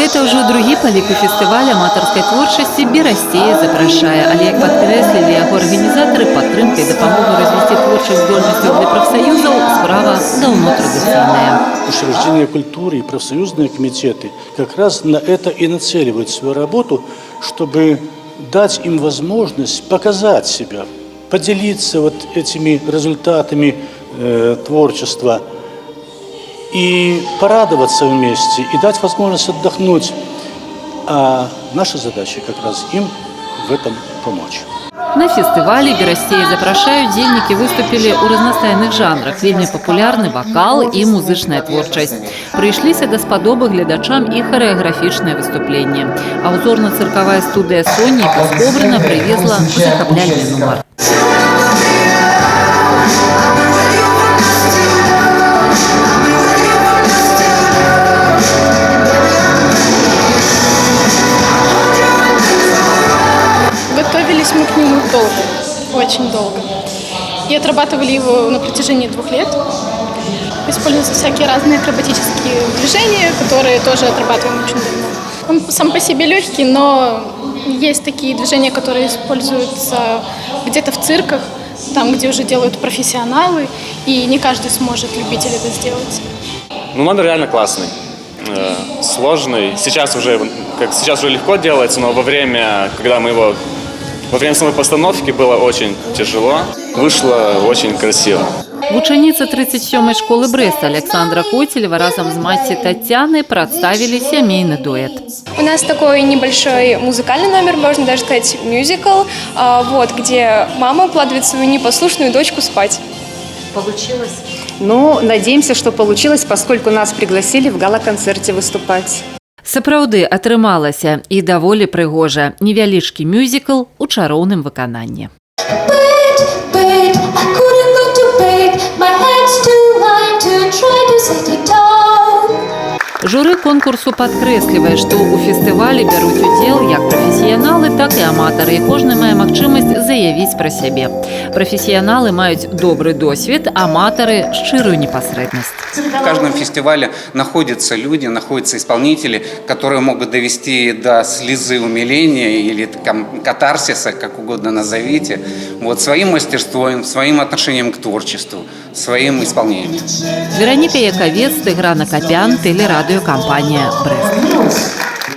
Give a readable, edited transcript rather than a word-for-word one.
Гэта ўжо другі па ліку фестываль аматарскай творчасці «Берасцея запрашае». Але, як падкрэслілі яго арганізатары, падтрымка і дапамога развіцці творчых здольнасцяў для профсоюзаў справа даўно традыцыйная. Учреждения культуры и профсоюзные комитеты как раз на это и нацеливают свою работу, чтобы дать им возможность показать себя, поделиться вот этими результатами творчества и порадоваться вместе, и дать возможность отдохнуть. А наша задача как раз им в этом помочь. На фестывалі «Берасцея запрашаюць» удзельнікі выступілі ў разнастайных жанрах. Вельмі папулярны вакал і музычная творчасць. Прыйшліся даспадобы гледачам і харэаграфічнае выступленне. А узорна-цыркавая студыя «Сонніка» з Кобрына прывезла захапляльны нумар. Готовились мы к нему долго, очень долго. И отрабатывали его на протяжении 2 лет. Используются всякие разные акробатические движения, которые тоже отрабатываем очень давно. Он сам по себе легкий, но есть такие движения, которые используются где-то в цирках, там, где уже делают профессионалы, и не каждый сможет, любитель, это сделать. Ну, номер реально классный, сложный. Сейчас уже легко делается, но во время самой постановки было очень тяжело. Вышло очень красиво. Вучаніца 37-й школы Брэста Александра Котелева разом с маці Татьяной представили семейный дуэт. У нас такой небольшой музыкальный номер, можно даже сказать мюзикл, где мама укладывает свою непослушную дочку спать. Получилось? Ну, надеемся, что получилось, поскольку нас пригласили в гала-концерте выступать. Сапраўды атрымалася і даволі прыгожа. Невялічкі мюзікл у чароўным выкананні. Журы конкурсу падкрэслівае, што ў фестывалі бяруць удзел як прафесіяналы, так і аматары, і кожны мае магчымасць заявіць пра сябе. Прафесіяналы маюць добры досвед, аматары – шчырую непасрэднасць. В каждом фестивале находятся люди, находятся исполнители, которые могут довести до слезы умиления или катарсиса, как угодно назовите, своим мастерством, своим отношением к творчеству, своим исполнением. Вероніка Яковец, Тигран Акопян, телерадіокомпанія «Брест».